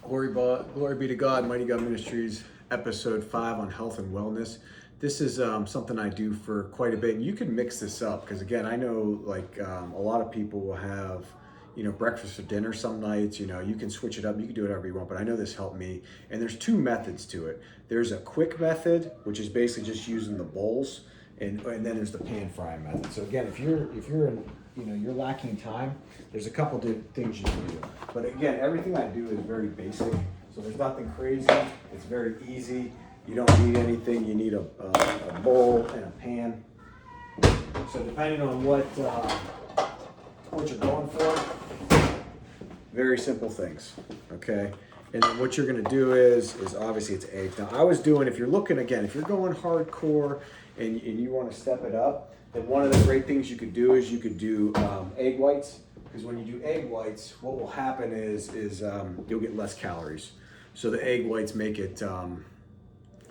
Glory be to God, Mighty God Ministries, episode 5 on health and wellness. This is something I do for quite a bit. And you can mix this up because, again, I know a lot of people will have, breakfast or dinner some nights. You can switch it up. You can do whatever you want. But I know this helped me. And there's two methods to it. There's a quick method, which is basically just using the bowls. And then there's the pan frying method. So again, if you're in, you're lacking time, there's a couple things you can do. But again, everything I do is very basic. So there's nothing crazy. It's very easy. You don't need anything. You need a bowl and a pan. So depending on what you're going for, very simple things. Okay. And then what you're going to do is obviously it's eggs. Now I was doing, if you're looking again, if you're going hardcore and you want to step it up, then one of the great things you could do is you could do egg whites. Because when you do egg whites, what will happen is you'll get less calories. So the egg whites make it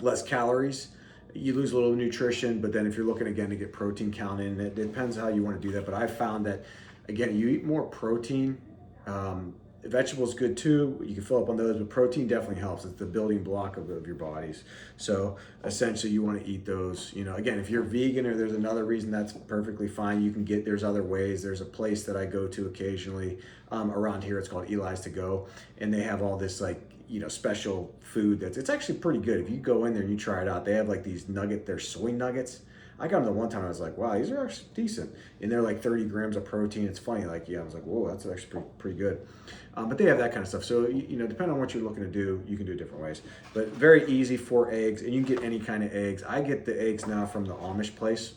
less calories. You lose a little nutrition, but then if you're looking again to get protein count in, it depends how you want to do that. But I found that again, you eat more protein. Vegetables good too. You can fill up on those, but protein definitely helps. It's the building block of your bodies. So essentially, you want to eat those. Again, if you're vegan or there's another reason, that's perfectly fine. You can get. There's other ways. There's a place that I go to occasionally around here. It's called Eli's To Go, and they have all this special food it's actually pretty good. If you go in there and you try it out, they have these they're soy nuggets. I got them the one time, I was like, wow, these are actually decent. And they're 30 grams of protein. It's funny, I was like, whoa, that's actually pretty good. But they have that kind of stuff. So, depending on what you're looking to do, you can do it different ways. But very easy for eggs, and you can get any kind of eggs. I get the eggs now from the Amish place,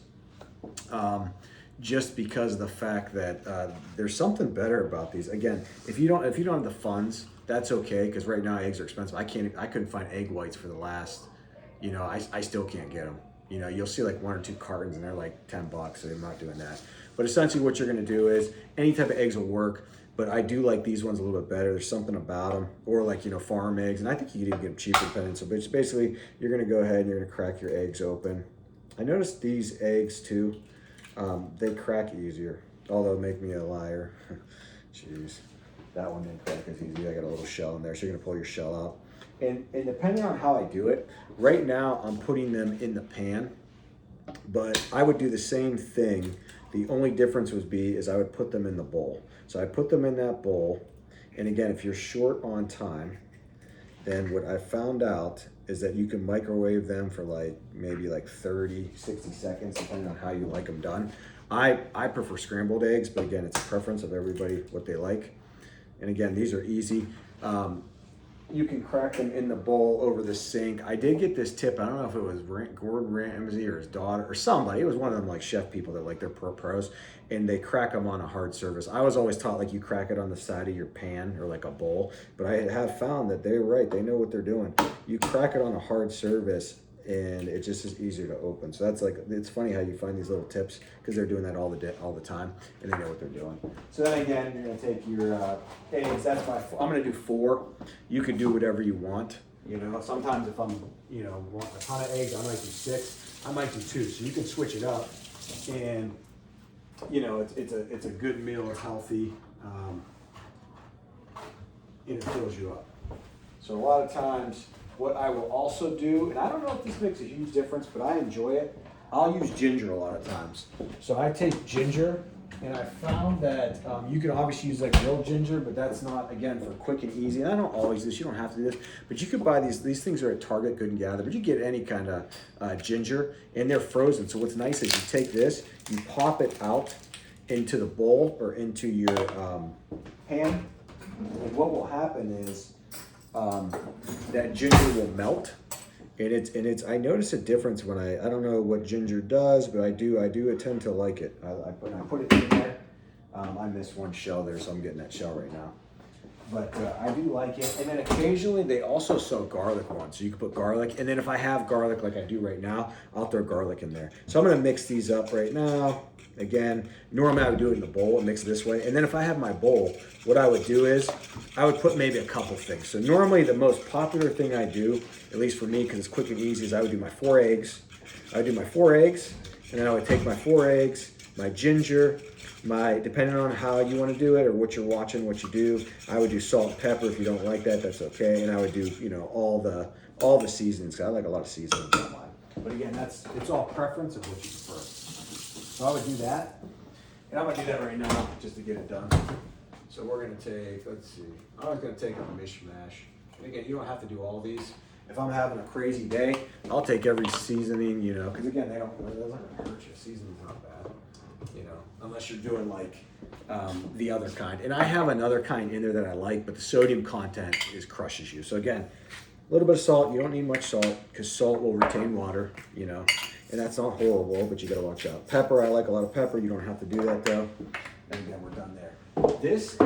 just because of the fact that there's something better about these. Again, if you don't have the funds, that's okay, because right now eggs are expensive. I couldn't find egg whites for the last, I still can't get them. You'll see 1 or 2 cartons and they're $10, so I'm not doing that. But essentially what you're gonna do is any type of eggs will work, but I do like these ones a little bit better. There's something about them, or farm eggs, and I think you can even get them cheaper depending. So basically you're gonna go ahead and you're gonna crack your eggs open. I noticed these eggs too, they crack easier, although make me a liar. Jeez, that one didn't crack as easy. I got a little shell in there, so you're gonna pull your shell out. And depending on how I do it, right now I'm putting them in the pan, but I would do the same thing. The only difference would be I would put them in the bowl. So I put them in that bowl, and again, if you're short on time, then what I found out is that you can microwave them for maybe 30, 60 seconds, depending on how you like them done. I prefer scrambled eggs, but again, it's a preference of everybody, what they like. And again, these are easy. You can crack them in the bowl over the sink. I did get this tip. I don't know if it was Gordon Ramsay or his daughter or somebody. It was one of them chef people that they're pros, and they crack them on a hard surface. I was always taught you crack it on the side of your pan or a bowl, but I have found that they're right. They know what they're doing. You crack it on a hard surface, and it just is easier to open. So that's it's funny how you find these little tips, because they're doing that all the time, and they know what they're doing. So then again, you're gonna take your eggs. I'm gonna do 4. You can do whatever you want. Sometimes if I'm want a ton of eggs, I might do 6. I might do 2. So you can switch it up, and it's a good meal. It's healthy, and it fills you up. So a lot of times, what I will also do, and I don't know if this makes a huge difference, but I enjoy it. I'll use ginger a lot of times. So I take ginger, and I found that you can obviously use real ginger, but that's not, again, for quick and easy. And I don't always do this, you don't have to do this, but you could buy these things are at Target, Good and Gather, but you get any kind of ginger, and they're frozen. So what's nice is you take this, you pop it out into the bowl or into your pan, and what will happen is that ginger will melt, and it's I notice a difference when I don't know what ginger does, but I do tend to like it. I put it in there. I missed one shell there, so I'm getting that shell right now. But I do like it. And then occasionally they also sell garlic ones, so you can put garlic. And then if I have garlic like I do right now, I'll throw garlic in there. So I'm gonna mix these up right now. Again, normally I would do it in the bowl and mix it this way. And then if I have my bowl, what I would do is I would put maybe a couple things. So normally the most popular thing I do, at least for me, because it's quick and easy, is I would do my 4 eggs. I would do my 4 eggs, and then I would take my 4 eggs, my ginger, depending on how you want to do it or what you're watching, what you do. I would do salt and pepper. If you don't like that, that's okay. And I would do, you know, all the seasonings. I like a lot of seasonings on mine. But again, it's all preference of what you prefer. So I would do that. And I'm gonna do that right now just to get it done. So we're gonna take, let's see, I was gonna take a mishmash. And again, you don't have to do all these. If I'm having a crazy day, I'll take every seasoning, you know, because again, it doesn't hurt you. Seasoning's not bad, you know, unless you're doing like the other kind. And I have another kind in there that I like, but the sodium content crushes you. So again, a little bit of salt. You don't need much salt because salt will retain water, you know, and that's not horrible, but you gotta watch out. Pepper, I like a lot of pepper. You don't have to do that though. And again, we're done there. This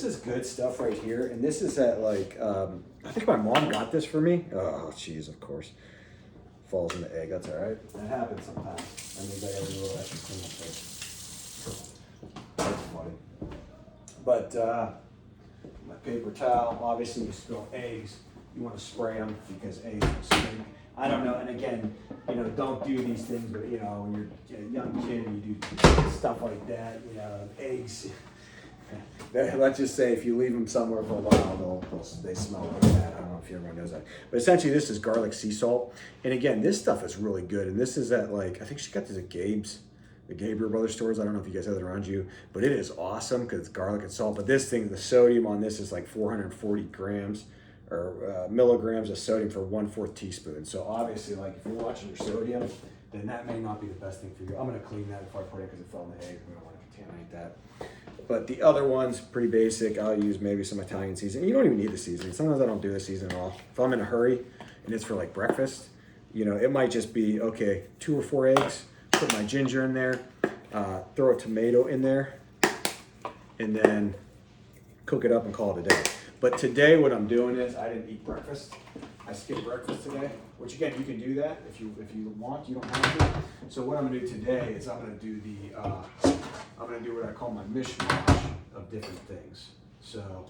is good stuff right here, and this is at like I think my mom got this for me. Oh, cheese, of course, falls in the egg. That's all right. That happens sometimes. That means I gotta do a little extra cleanup there. That's funny. But my paper towel. Obviously, you spill eggs. You want to spray them because eggs will stink. I don't know, and again, you know, don't do these things, but you know, when you're a young kid and you do stuff like that, you know, eggs, let's just say if you leave them somewhere for a while, they smell like that. I don't know if everyone knows that. But essentially, this is garlic sea salt. And again, this stuff is really good. And this is at like, I think she got this at Gabe's, the Gabriel Brothers stores. I don't know if you guys have it around you, but it is awesome because it's garlic and salt. But this thing, the sodium on this is like 440 grams. Or milligrams of sodium for 1/4 teaspoon. So obviously, like if you're watching your sodium, then that may not be the best thing for you. I'm gonna clean that before I put it because it fell in the egg. We don't want to contaminate that. But the other one's pretty basic. I'll use maybe some Italian seasoning. You don't even need the seasoning. Sometimes I don't do the seasoning at all. If I'm in a hurry and it's for like breakfast, you know, it might just be, okay, 2 or 4 eggs, put my ginger in there, throw a tomato in there, and then cook it up and call it a day. But today what I'm doing is I didn't eat breakfast. I skipped breakfast today, which again, you can do that if you want, you don't have to. So what I'm gonna do today is I'm gonna do what I call my mishmash of different things. So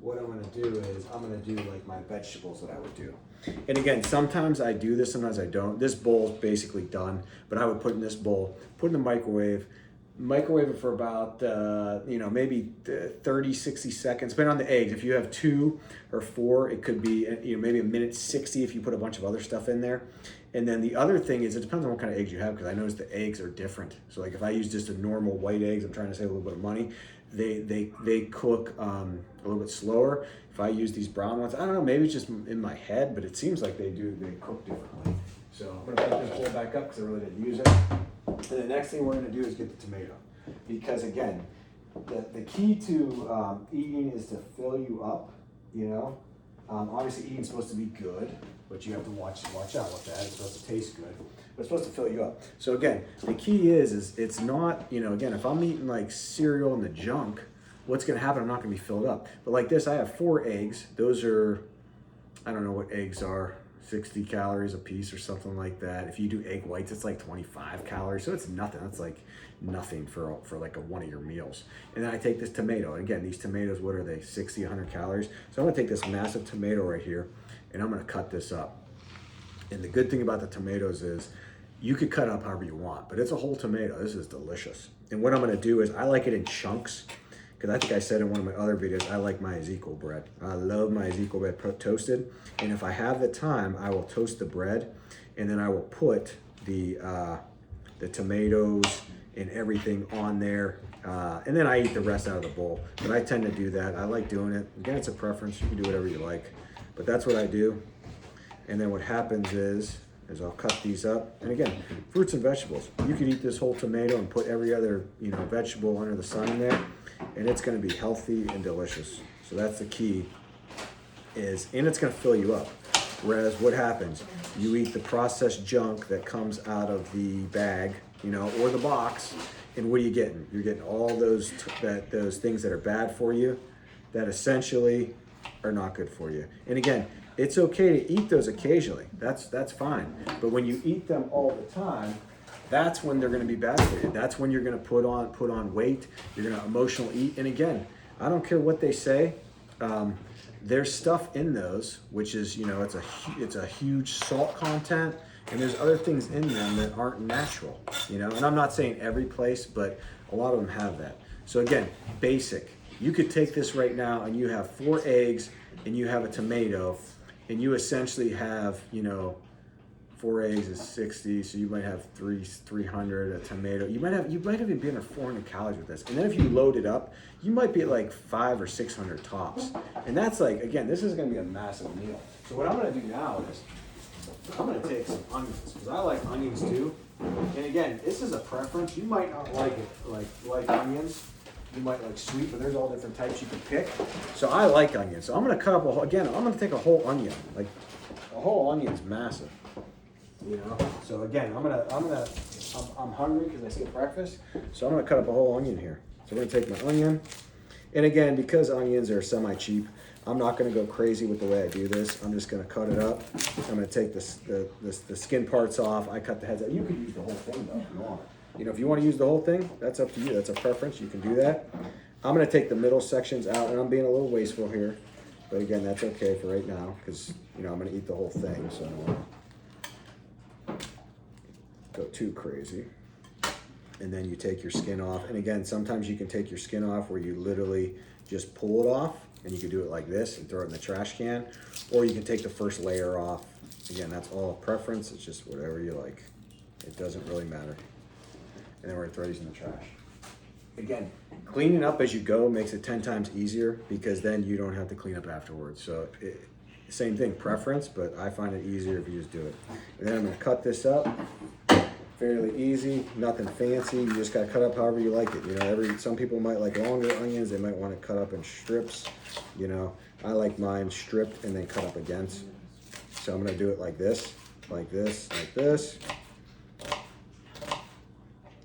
what I'm gonna do is I'm gonna do like my vegetables that I would do. And again, sometimes I do this, sometimes I don't. This bowl's basically done, but I would put in this bowl, put in the microwave it for about, you know, maybe 30, 60 seconds, depending on the eggs. If you have 2 or 4, it could be, you know, maybe a minute 60 if you put a bunch of other stuff in there. And then the other thing is it depends on what kind of eggs you have, because I noticed the eggs are different. So like if I use just a normal white eggs, I'm trying to save a little bit of money, they cook a little bit slower. If I use these brown ones, I don't know, maybe it's just in my head, but it seems like they cook differently. So I'm gonna put this bowl back up because I really didn't use it. And the next thing we're going to do is get the tomato, because again, the key to eating is to fill you up. You know, obviously eating's supposed to be good, but you have to watch out with that. It's supposed to taste good, but it's supposed to fill you up. So again, the key is it's not, you know, again, if I'm eating like cereal and the junk, what's going to happen? I'm not going to be filled up. But like this, I have 4 eggs. Those are, I don't know what eggs are. 60 calories a piece or something like that. If you do egg whites, it's like 25 calories. So it's nothing. That's like nothing for like one of your meals. And then I take this tomato. And again, these tomatoes, what are they? 60, 100 calories. So I'm gonna take this massive tomato right here and I'm gonna cut this up. And the good thing about the tomatoes is you could cut up however you want, but it's a whole tomato. This is delicious. And what I'm gonna do is I like it in chunks, because I think I said in one of my other videos, I like my Ezekiel bread. I love my Ezekiel bread toasted. And if I have the time, I will toast the bread and then I will put the tomatoes and everything on there. And then I eat the rest out of the bowl. But I tend to do that. I like doing it. Again, it's a preference. You can do whatever you like. But that's what I do. And then what happens is I'll cut these up. And again, fruits and vegetables. You could eat this whole tomato and put every other, you know, vegetable under the sun in there, and it's going to be healthy and delicious. So that's the key, and it's going to fill you up. Whereas what happens, you eat the processed junk that comes out of the bag, you know, or the box, and what are you getting? You're getting all those things that are bad for you, that essentially are not good for you. And again, it's okay to eat those occasionally. That's fine. But when you eat them all the time, that's when they're going to be bad for you. That's when you're going to put on weight. You're going to emotional eat. And again, I don't care what they say. There's stuff in those, which is, you know, it's a huge salt content. And there's other things in them that aren't natural, you know? And I'm not saying every place, but a lot of them have that. So again, basic. You could take this right now and you have 4 eggs and you have a tomato and you essentially have, you know, 4 eggs is 60, so you might have 300, a tomato. You might even be under 400 calories with this. And then if you load it up, you might be at like 500 or 600 tops. And that's like, again, this is gonna be a massive meal. So what I'm gonna do now is, I'm gonna take some onions, because I like onions too. And again, this is a preference. You might not like it, like onions. You might like sweet, but there's all different types you can pick. So I like onions. So I'm gonna cut up a whole, again, I'm gonna take a whole onion. Like, a whole onion's massive. You know, so again, I'm hungry because I skipped breakfast, so I'm gonna cut up a whole onion here. So I'm gonna take my onion, and again, because onions are semi-cheap, I'm not gonna go crazy with the way I do this. I'm just gonna cut it up. I'm gonna take the skin parts off. I cut the heads out. You could use the whole thing though if you want. You know, if you want to use the whole thing, that's up to you. That's a preference. You can do that. I'm gonna take the middle sections out, and I'm being a little wasteful here, but again, that's okay for right now because you know I'm gonna eat the whole thing, so I don't want to go too crazy. And then you take your skin off, and again, sometimes you can take your skin off where you literally just pull it off, and you can do it like this and throw it in the trash can, or you can take the first layer off. Again, that's all a preference. It's just whatever you like. It doesn't really matter. And then we're gonna throw these in the trash. Again, cleaning up as you go makes it 10 times easier because then you don't have to clean up afterwards. So same thing, preference, but I find it easier if you just do it. And then I'm gonna cut this up. Fairly easy, nothing fancy. You just gotta cut up however you like it. You know, some people might like longer onions. They might want to cut up in strips. You know, I like mine stripped and then cut up again. So I'm gonna do it like this, like this, like this.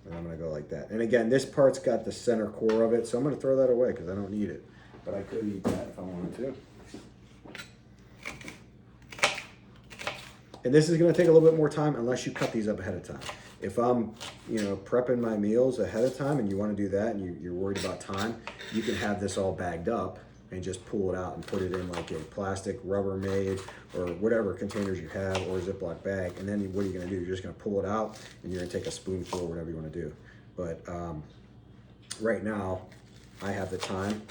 And I'm gonna go like that. And again, this part's got the center core of it, so I'm gonna throw that away because I don't need it. But I could eat that if I wanted to. And this is gonna take a little bit more time unless you cut these up ahead of time. If I'm, you know, prepping my meals ahead of time and you wanna do that and you're worried about time, you can have this all bagged up and just pull it out and put it in like a plastic, Rubbermaid, or whatever containers you have, or a Ziploc bag. And then what are you gonna do? You're just gonna pull it out and you're gonna take a spoonful or whatever you wanna do. But right now, I have the time,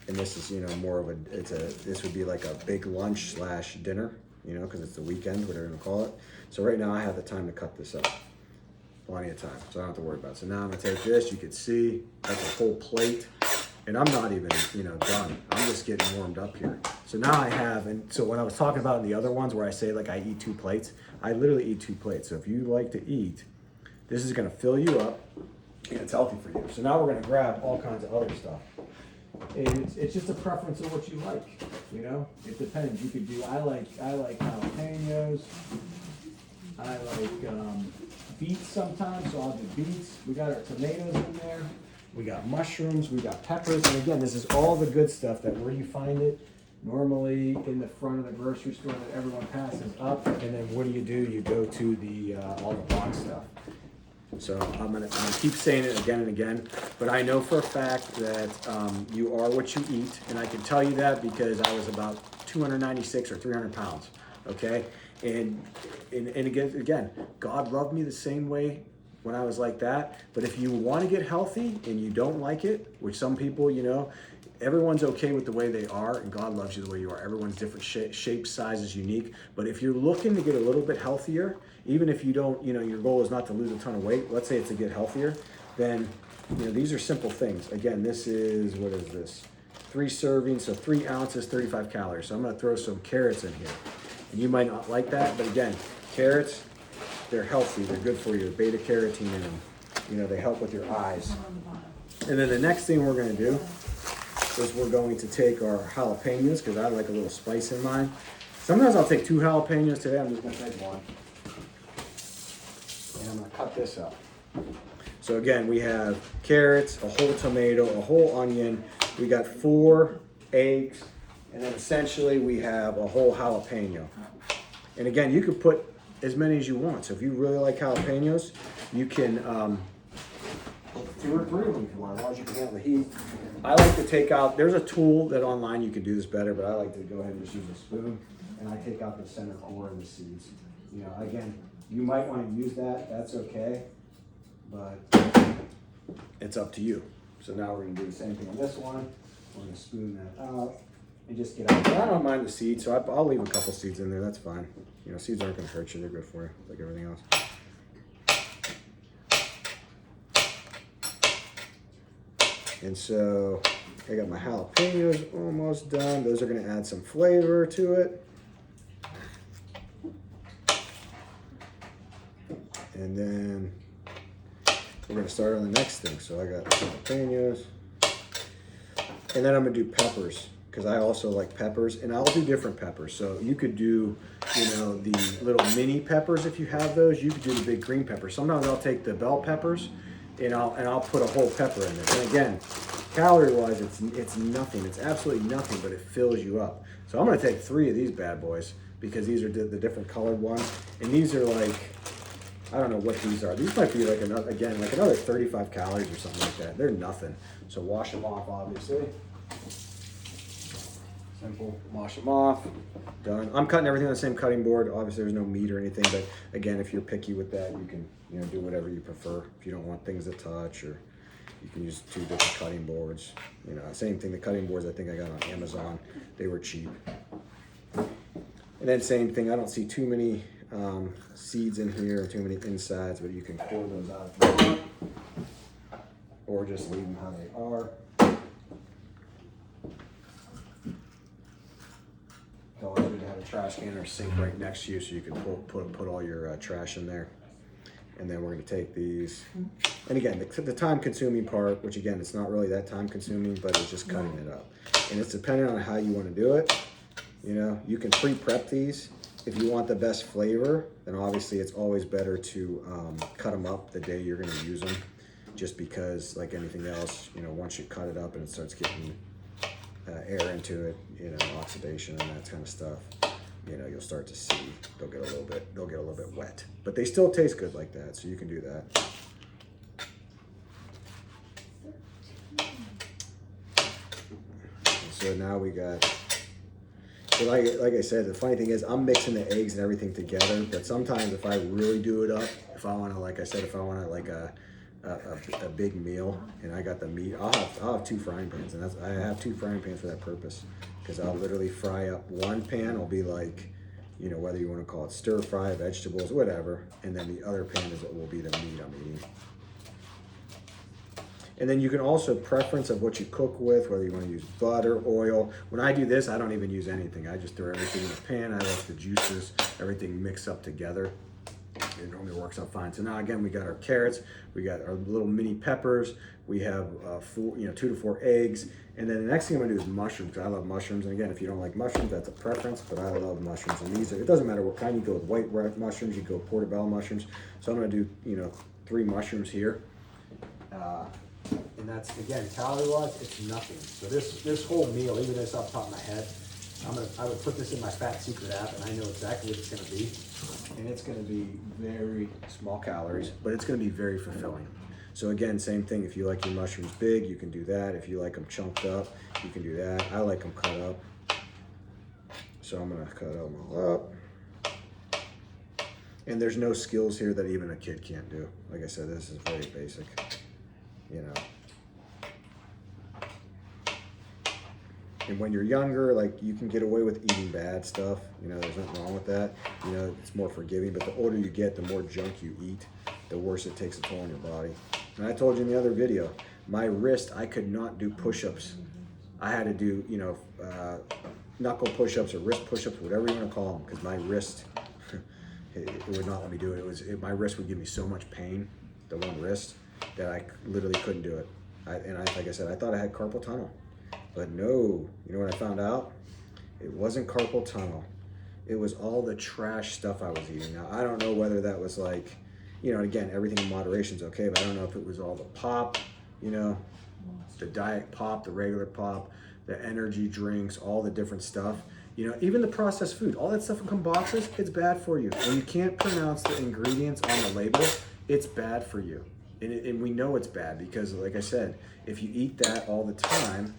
and this is, you know, more of this would be like a big lunch / dinner, you know, because it's the weekend, whatever you want to call it. So right now I have the time to cut this up. Plenty of time, so I don't have to worry about it. So now I'm gonna take this, you can see, that's a whole plate. And I'm not even, you know, done. I'm just getting warmed up here. So now I have, and so when I was talking about in the other ones where I say like I eat 2 plates, I literally eat 2 plates. So if you like to eat, this is gonna fill you up and it's healthy for you. So now we're gonna grab all kinds of other stuff. And it's just a preference of what you like, you know? It depends. You could do, I like jalapenos. I like beets sometimes, so I'll do beets. We got our tomatoes in there. We got mushrooms, we got peppers, and again, this is all the good stuff that where you find it, normally in the front of the grocery store that everyone passes up, and then what do? You go to the all the box stuff. So I'm gonna keep saying it again and again, but I know for a fact that you are what you eat, and I can tell you that because I was about 296 or 300 pounds, okay? And again, God loved me the same way when I was like that. But if you want to get healthy and you don't like it, which some people, you know, everyone's okay with the way they are, and God loves you the way you are. Everyone's different shape, size is unique. But if you're looking to get a little bit healthier, even if you don't, you know, your goal is not to lose a ton of weight, let's say it's to get healthier, then, you know, these are simple things. Again, this is, what is this? 3 servings, so 3 ounces, 35 calories. So I'm gonna throw some carrots in here. And you might not like that, but again, carrots, they're healthy, they're good for you, beta carotene in them. You know, they help with your eyes. And then the next thing we're gonna do is we're going to take our jalapenos, because I like a little spice in mine. Sometimes I'll take 2 jalapenos. Today I'm just gonna take 1. And I'm gonna cut this up. So again, we have carrots, a whole tomato, a whole onion. We got 4 eggs, and then essentially we have a whole jalapeno. And again, you could put as many as you want. So if you really like jalapenos, you can 2 or 3 of them if you want, as long as you can handle the heat. I like to take out, there's a tool that online you can do this better, but I like to go ahead and just use a spoon, and I take out the center core and the seeds. You know, again, you might want to use that, that's okay, but it's up to you. So now we're gonna do the same thing on this one. We're gonna spoon that out and just get out. I don't mind the seeds, so I'll leave a couple seeds in there, that's fine. You know, seeds aren't gonna hurt you, they're good for you, like everything else. And so I got my jalapenos almost done. Those are gonna add some flavor to it. And then we're gonna start on the next thing. So I got jalapenos. And then I'm gonna do peppers, because I also like peppers, and I'll do different peppers. So you could do, you know, the little mini peppers if you have those. You could do the big green peppers. Sometimes I'll take the bell peppers and I'll put a whole pepper in there. And again, calorie-wise, it's nothing. It's absolutely nothing, but it fills you up. So I'm gonna take 3 of these bad boys, because these are the different colored ones. And these are like, I don't know what these are. These might be like another, again, like another 35 calories or something like that. They're nothing. So wash them off, obviously. Simple, wash them off, done. I'm cutting everything on the same cutting board. Obviously there's no meat or anything, but again, if you're picky with that, you can, you know, do whatever you prefer. If you don't want things to touch, or you can use 2 different cutting boards. You know, same thing, the cutting boards I think I got on Amazon, they were cheap. And then same thing, I don't see too many seeds in here, too many insides, but you can pull those out if you want, or just leave them how they are. It's always good to have a trash can or sink right next to you, so you can put all your trash in there. And then we're going to take these, and again, the time consuming part, which again, it's not really that time consuming, but it's just cutting it up. And it's dependent on how you want to do it. You know, you can pre-prep these. If you want the best flavor, then obviously it's always better to cut them up the day you're going to use them, just because, like anything else, you know, once you cut it up and it starts getting air into it, you know, oxidation and that kind of stuff, you know, you'll start to see they'll get a little bit wet, but they still taste good like that, so you can do that. And so now we got, so like I said, the funny thing is I'm mixing the eggs and everything together, but sometimes if I really do it up, if I want to, like I said, if I want to like a big meal and I got the meat, I'll have 2 frying pans, and I have 2 frying pans for that purpose, because I'll literally fry up one pan will be like, you know, whether you want to call it stir fry, vegetables, whatever, and then the other pan will be the meat I'm eating. And then you can also preference of what you cook with, whether you want to use butter, oil. When I do this, I don't even use anything. I just throw everything in the pan. I let the juices, everything mix up together. It normally works out fine. So now again, we got our carrots, we got our little mini peppers, we have 2 to 4 eggs, and then the next thing I'm gonna do is mushrooms. I love mushrooms, and again, if you don't like mushrooms, that's a preference, but I love mushrooms. And these are, it doesn't matter what kind, you go with white mushrooms, you go portobello mushrooms. So I'm gonna do, you know, 3 mushrooms here. And that's, again, calorie-wise, it's nothing. So this whole meal, even this off the top of my head, I would put this in my Fat Secret app, and I know exactly what it's gonna be. And it's gonna be very small calories, but it's gonna be very fulfilling. So again, same thing, if you like your mushrooms big, you can do that. If you like them chunked up, you can do that. I like them cut up. So I'm gonna cut them all up. And there's no skills here that even a kid can't do. Like I said, this is very basic, you know. And when you're younger, like, you can get away with eating bad stuff. You know, there's nothing wrong with that. You know, it's more forgiving, but the older you get, the more junk you eat, the worse it takes a toll on your body. And I told you in the other video, my wrist, I could not do push-ups. I had to do, you know, knuckle push-ups or wrist push-ups, whatever you want to call them, because my wrist, it would not let me do it. My wrist would give me so much pain, the one wrist, that I literally couldn't do it. Like I said, I thought I had carpal tunnel. But no, you know what I found out? It wasn't carpal tunnel. It was all the trash stuff I was eating. Now, I don't know whether that was like, you know, again, everything in moderation is okay, but I don't know if it was all the pop, you know, the diet pop, the regular pop, the energy drinks, all the different stuff. You know, even the processed food, all that stuff in boxes, it's bad for you. When you can't pronounce the ingredients on the label, it's bad for you. And we know it's bad because, like I said, if you eat that all the time,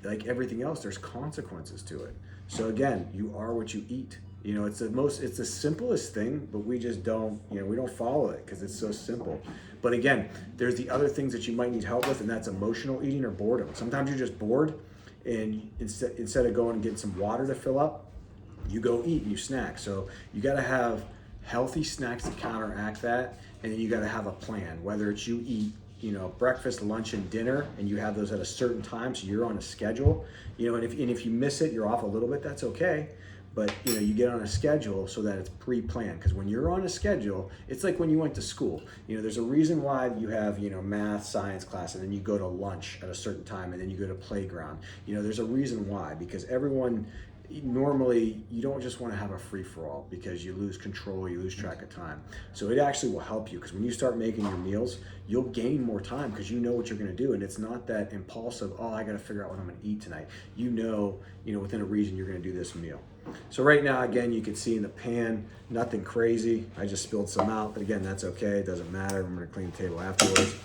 like everything else, there's consequences to it. So again, you are what you eat. You know, it's the simplest thing, but we just don't, we don't follow it because it's so simple. But again, there's the other things that you might need help with, and that's emotional eating or boredom. Sometimes you're just bored, and instead of going and getting some water to fill up, you go eat and you snack. So you got to have healthy snacks to counteract that, and then you got to have a plan. Whether it's you eat, breakfast, lunch, and dinner, and you have those at a certain time, so you're on a schedule. And if you miss it, you're off a little bit. That's okay. But you get on a schedule so that it's pre-planned. Because when you're on a schedule, it's like when you went to school. There's a reason why you have math, science class, and then you go to lunch at a certain time, and then you go to playground. There's a reason why. Because everyone, normally you don't just want to have a free-for-all because you lose control, you lose track of time. So it actually will help you, because when you start making your meals, you'll gain more time because you know what you're going to do, and it's not that impulsive, I got to figure out what I'm going to eat tonight. Within a reason you're going to do this meal. So right now, again, you can see in the pan, nothing crazy. I just spilled some out, but again, that's okay. It doesn't matter. I'm going to clean the table afterwards,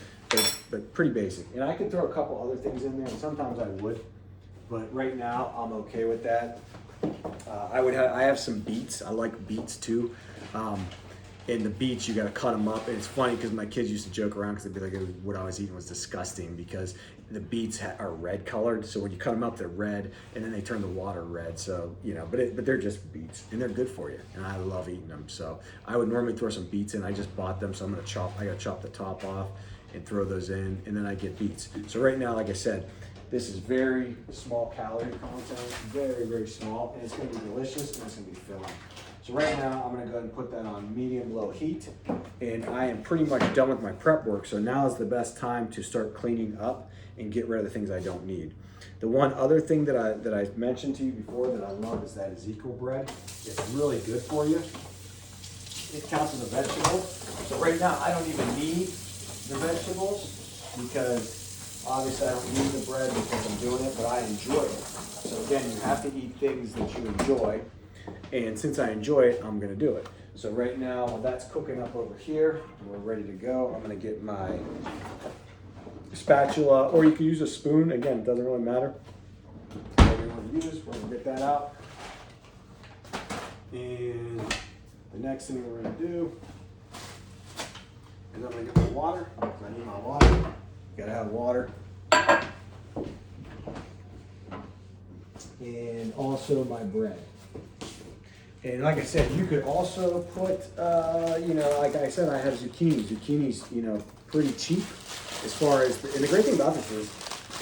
but pretty basic. And I could throw a couple other things in there, and sometimes I would, but right now I'm okay with that. I have some beets. I like beets too. And the beets, you got to cut them up. And it's funny because my kids used to joke around because they'd be like, what I was eating was disgusting, because the beets are red colored. So when you cut them up, they're red, and then they turn the water red. So, but they're just beets, and they're good for you. And I love eating them. So I would normally throw some beets in. I just bought them. So I got to chop the top off and throw those in, and then I get beets. So right now, like I said, this is very small calorie content, very, very small, and it's going to be delicious, and it's going to be filling. So right now, I'm going to go ahead and put that on medium-low heat, and I am pretty much done with my prep work. So now is the best time to start cleaning up and get rid of the things I don't need. The one other thing that I mentioned to you before that I love is that Ezekiel bread. It's really good for you. It counts as a vegetable. So right now, I don't even need the vegetables because obviously I don't need the bread because I'm doing it, but I enjoy it. So again, you have to eat things that you enjoy. And since I enjoy it, I'm gonna do it. So right now, while that's cooking up over here, we're ready to go. I'm gonna get my spatula, or you can use a spoon. Again, it doesn't really matter. Whatever you want to use, we're gonna get that out. And the next thing we're gonna do is I'm gonna get my water. I need my water. Gotta have water. And also my bread. And like I said, you could also put, like I said, I have zucchini. Zucchini's, pretty cheap as far as, and the great thing about this is,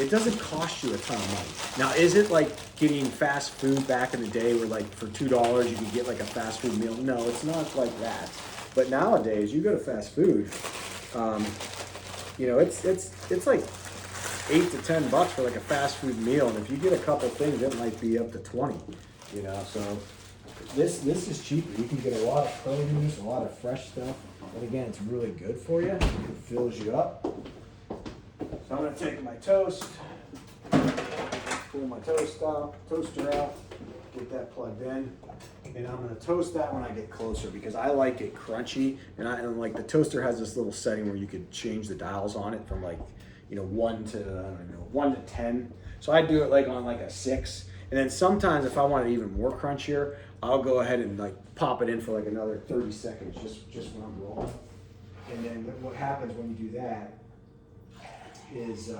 it doesn't cost you a ton of money. Now, is it like getting fast food back in the day where like for $2 you could get like a fast food meal? No, it's not like that. But nowadays, you go to fast food, it's like $8 to $10 for like a fast food meal. And if you get a couple things, it might be up to 20, so. This is cheaper. You can get a lot of produce, a lot of fresh stuff. And again, it's really good for you. It fills you up. So I'm going to take my toast, pull my toaster out, get that plugged in. And I'm going to toast that when I get closer because I like it crunchy. And like the toaster has this little setting where you could change the dials on it from like, 1 to 10. So I do it like on like a 6. And then sometimes if I want it even more crunchier, I'll go ahead and like pop it in for like another 30 seconds just when I'm rolling. And then what happens when you do that is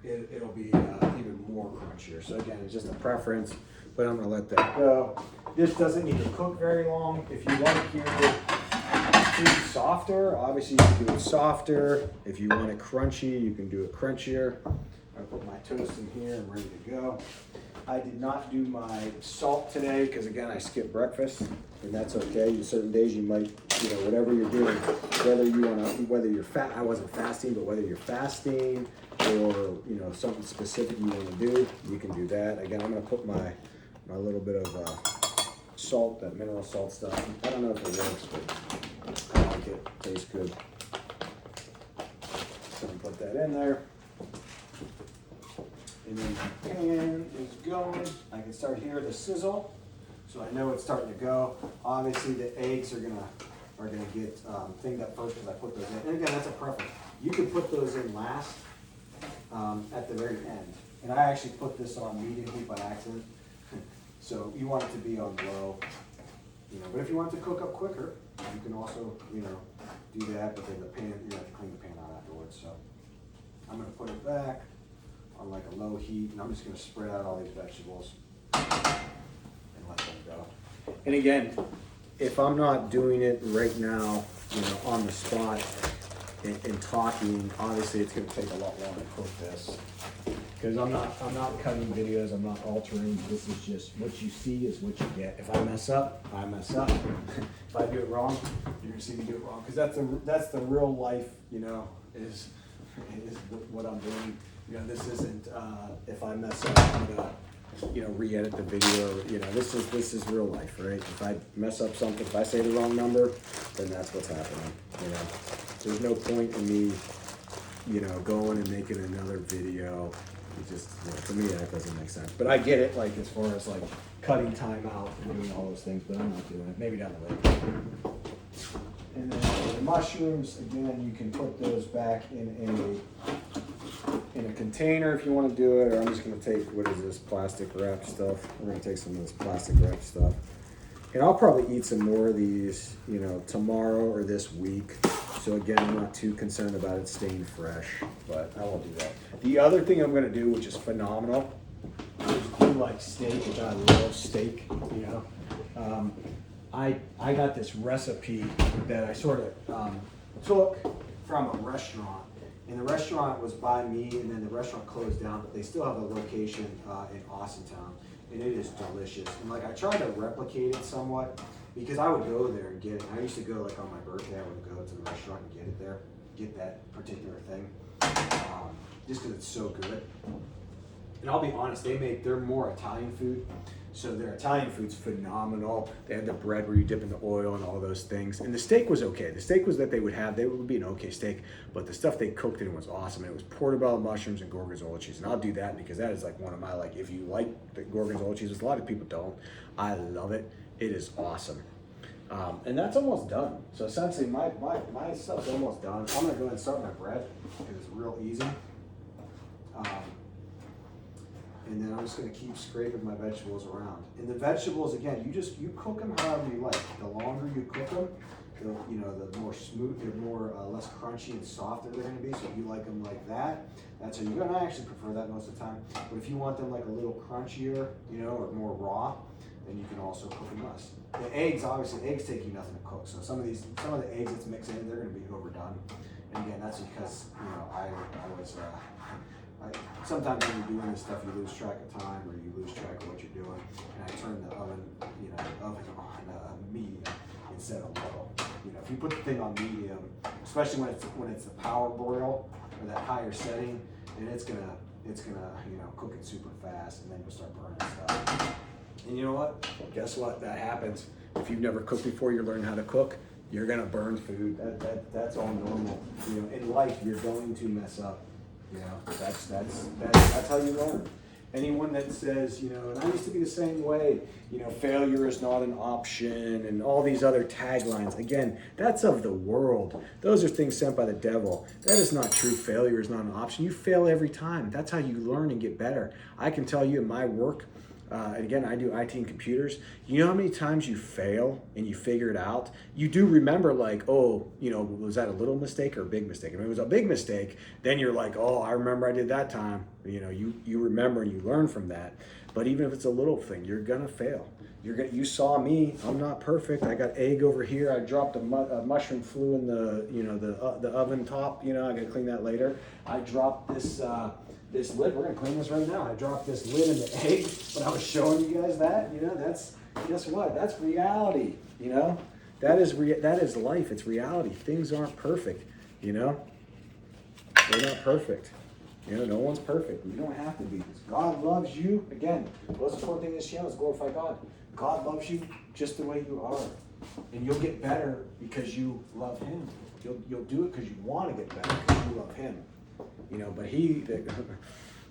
it'll be even more crunchier. So again, it's just a preference, but I'm gonna let that go. This doesn't need to cook very long. If you want to keep it softer, obviously you can do it softer. If you want it crunchy, you can do it crunchier. I put my toast in here, I'm ready to go. I did not do my salt today because again, I skipped breakfast, and that's okay. Certain days you might, whatever you're doing, whether you're I wasn't fasting, but whether you're fasting or, something specific you want to do, you can do that. Again, I'm going to put my little bit of salt, that mineral salt stuff. I don't know if it works, but I like it. Tastes good. So I'm put that in there. And then the pan is going. I can start here the sizzle, so I know it's starting to go. Obviously, the eggs are gonna get thinged up first because I put those in. And again, that's a preference. You can put those in last at the very end. And I actually put this on medium heat by accident. So you want it to be on low, you know, but if you want it to cook up quicker, you can also, you know, do that, but then the pan, you have to clean the pan out afterwards. So I'm gonna put it back on like a low heat, and I'm just gonna spread out all these vegetables and let them go. And again, if I'm not doing it right now, you know, on the spot and talking, obviously it's gonna take a lot longer to cook this. Because I'm not cutting videos, I'm not altering. This is just what you see is what you get. If I mess up, I mess up. If I do it wrong, you're gonna see me do it wrong. Because that's the real life, you know, is what I'm doing. You know, this isn't if I mess up, I'm gonna, you know, re-edit the video. You know, this is real life, right? If I mess up something, if I say the wrong number, then that's what's happening. You know, there's no point in me, you know, going and making another video. It just, you know, for me, that doesn't make sense. But I get it, like, as far as, like, cutting time out and doing all those things, but I'm not doing it. Maybe down the way. And then the mushrooms, again, you can put those back in a container if you want to do it, or I'm just going to take, what is this, plastic wrap stuff. We're going to take some of this plastic wrap stuff. And I'll probably eat some more of these, you know, tomorrow or this week. So again, I'm not too concerned about it staying fresh, but I won't do that. The other thing I'm gonna do, which is phenomenal, is do like steak, which I love steak, you know. I got this recipe that I sort of took from a restaurant. And the restaurant was by me, and then the restaurant closed down, but they still have a location in Austintown, and it is delicious. And like I tried to replicate it somewhat, because I would go there and get it. I used to go like on my birthday, I would go to the restaurant and get it there, get that particular thing, just because it's so good. And I'll be honest, they're more Italian food, so their Italian food's phenomenal. They had the bread where you dip in the oil and all those things. And the steak was okay. The steak was that they would be an okay steak, but the stuff they cooked in was awesome. And it was portobello mushrooms and gorgonzola cheese. And I'll do that because that is like one of my, like, if you like the gorgonzola cheese, which a lot of people don't, I love it. It is awesome. And that's almost done. So essentially my stuff's almost done. I'm gonna go ahead and start my bread because it's real easy. And then I'm just gonna keep scraping my vegetables around. And the vegetables, again, you cook them however you like. The longer you cook them, the more smooth, they're more less crunchy and softer they're gonna be. So if you like them like that, that's how you're gonna actually prefer that most of the time. But if you want them like a little crunchier, you know, or more raw, then you can also cook them less. The eggs, obviously, eggs take you nothing to cook. So some of the eggs that's mixed in, they're gonna be overdone. And again, that's because, you know, sometimes when you're doing this stuff, you lose track of time or you lose track of what you're doing. And I turn the oven, on medium instead of low. You know, if you put the thing on medium, especially when it's the power broil or that higher setting, then it's gonna cook it super fast, and then you'll start burning stuff. And you know what? Guess what? That happens. If you've never cooked before, you're learning how to cook. You're gonna burn food. That's all normal. You know, in life, you're going to mess up. You know, that's how you learn. Anyone that says, you know, and I used to be the same way, you know, failure is not an option and all these other taglines. Again, that's of the world. Those are things sent by the devil. That is not true. Failure is not an option. You fail every time. That's how you learn and get better. I can tell you in my work, and again, I do IT and computers. You know how many times you fail and you figure it out? You do remember, like, oh, you know, was that a little mistake or a big mistake? If it was a big mistake, then you're like, oh, I remember I did that time. You know, you remember and you learn from that. But even if it's a little thing, you're gonna fail. You saw me. I'm not perfect. I got egg over here. I dropped a mushroom flew in the oven top. You know, I gotta clean that later. I dropped this lid. We're gonna clean this right now. I dropped this lid in the egg, but I was showing you guys that. You know, guess what? That's reality. You know, that is life. It's reality. Things aren't perfect. You know, they're not perfect. You know, no one's perfect. You don't have to be. God loves you. Again, the most important thing in this channel is glorify God. God loves you just the way you are, and you'll get better because you love Him. You'll do it because you want to get better because you love Him. You know, but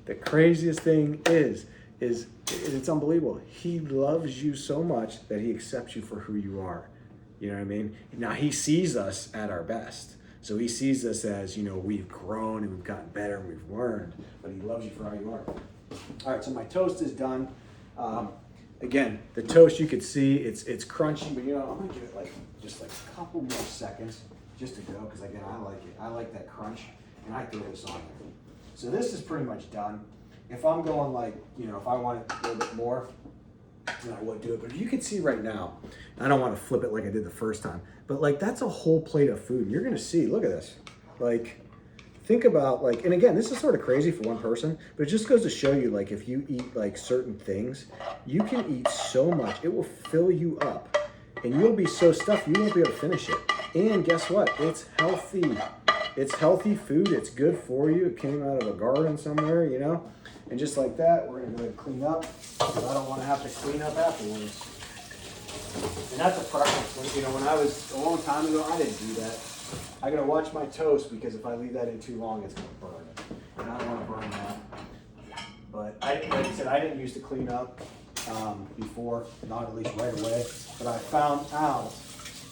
the craziest thing is it's unbelievable. He loves you so much that He accepts you for who you are. You know what I mean? Now He sees us at our best. So He sees us as, you know, we've grown and we've gotten better and we've learned, but He loves you for how you are. All right, so my toast is done. Again, the toast, you could see it's crunchy, but you know, I'm gonna give it like just like a couple more seconds just to go, because again, I like it. I like that crunch, and I throw this on there. So this is pretty much done. If I'm going like, you know, if I want it a little bit more, then I would do it. But you can see right now, I don't want to flip it like I did the first time, but like that's a whole plate of food. You're gonna see, look at this. Like, think about like, and again, this is sort of crazy for one person, but it just goes to show you, like, if you eat like certain things, you can eat so much, it will fill you up, and you'll be so stuffed you won't be able to finish it. And guess what? It's healthy. It's healthy food. It's good for you. It came out of a garden somewhere, you know. And just like that, we're gonna go ahead and clean up, because I don't want to have to clean up afterwards. And that's a preference. You know, when I was a long time ago, I didn't do that. I gotta watch my toast, because if I leave that in too long, it's gonna burn it. And I don't want to burn that. But like I said, I didn't used to clean up before, not at least right away. But I found out,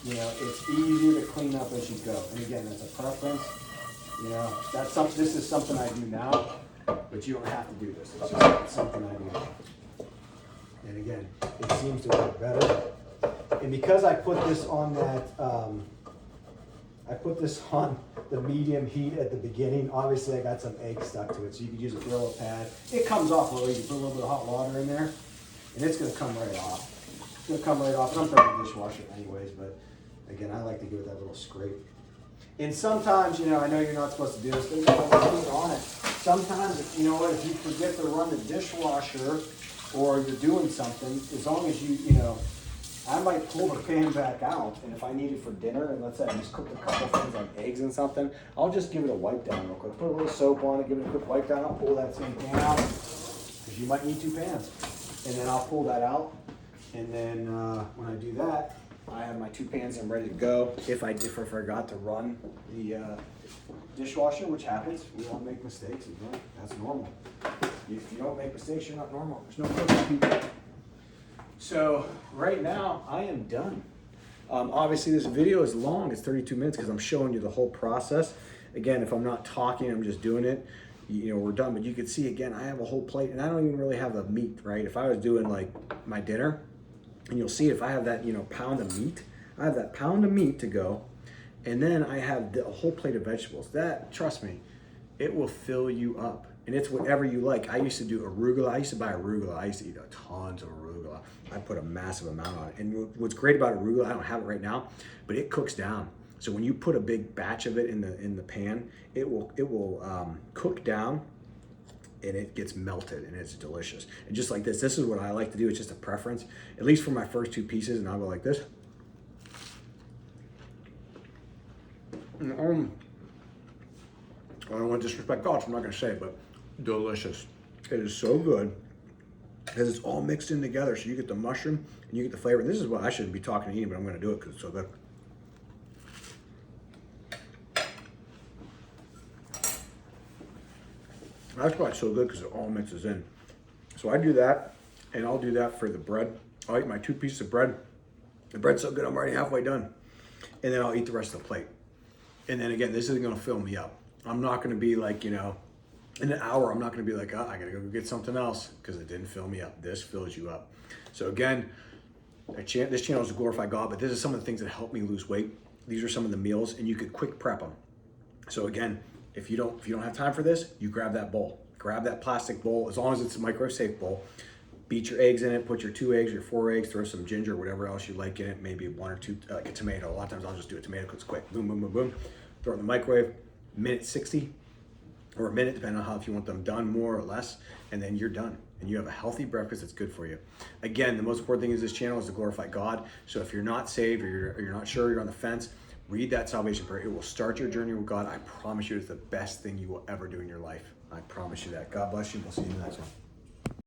you know, it's easier to clean up as you go. And again, that's a preference. You know, this is something I do now, but you don't have to do this. It's just something I do now. And again, it seems to work better. And because I put this on that, I put this on the medium heat at the beginning. Obviously, I got some eggs stuck to it, so you could use a Brillo pad. It comes off really easy. Put a little bit of hot water in there, and it's going to come right off. It's going to come right off. And I'm throwing the dishwasher anyways, but again, I like to give it that little scrape. And sometimes, you know, I know you're not supposed to do this, but you don't put it on it. Sometimes, you know what, if you forget to run the dishwasher or you're doing something, as long as you know, I might pull the pan back out, and if I need it for dinner, and let's say I just cooked a couple things like eggs and something, I'll just give it a wipe down real quick. Put a little soap on it, give it a quick wipe down. I'll pull that same pan out, because you might need 2 pans. And then I'll pull that out, and then when I do that, I have my 2 pans and I'm ready to go. If I forgot to run the dishwasher, which happens, we all make mistakes. Again, that's normal. If you don't make mistakes, you're not normal. There's no perfect people. So right now I am done. Obviously this video is long, it's 32 minutes because I'm showing you the whole process. Again, if I'm not talking, I'm just doing it, you know, we're done. But you can see, again, I have a whole plate, and I don't even really have the meat, right? If I was doing like my dinner, and you'll see if I have that, you know, pound of meat, I have that pound of meat to go, and then I have a whole plate of vegetables. That, trust me, it will fill you up. And it's whatever you like. I used to do arugula. I used to buy arugula. I used to eat tons of arugula. I put a massive amount on it. And what's great about arugula, I don't have it right now, but it cooks down. So when you put a big batch of it in the pan, it will cook down, and it gets melted, and it's delicious. And just like this is what I like to do. It's just a preference, at least for my first 2 pieces, and I'll go like this. And, I don't want to disrespect God, so I'm not going to say it, but delicious. It is so good because it's all mixed in together. So you get the mushroom and you get the flavor. And this is what I shouldn't be talking and eating, but I'm going to do it because it's so good. That's why it's so good, because it all mixes in. So I do that, and I'll do that for the bread. I'll eat my 2 pieces of bread. The bread's so good, I'm already halfway done. And then I'll eat the rest of the plate. And then again, this isn't going to fill me up. I'm not going to be like, you know, in an hour, I'm not going to be like, oh, I got to go get something else, because it didn't fill me up. This fills you up. So again, this channel is to glorify God, but this is some of the things that help me lose weight. These are some of the meals, and you could quick prep them. So again, if you don't have time for this, you grab that bowl. Grab that plastic bowl, as long as it's a microwave-safe bowl. Beat your eggs in it, put your 2 eggs, your 4 eggs, throw some ginger, whatever else you like in it, maybe 1 or 2, like a tomato. A lot of times I'll just do a tomato because it's quick. Boom, boom, boom, boom. Throw it in the microwave, minute 60, or a minute, depending on how, if you want them done more or less, and then you're done. And you have a healthy breakfast that's good for you. Again, the most important thing is this channel is to glorify God. So if you're not saved, or you're not sure, you're on the fence, read that salvation prayer. It will start your journey with God. I promise you, it's the best thing you will ever do in your life. I promise you that. God bless you. We'll see you in the next one.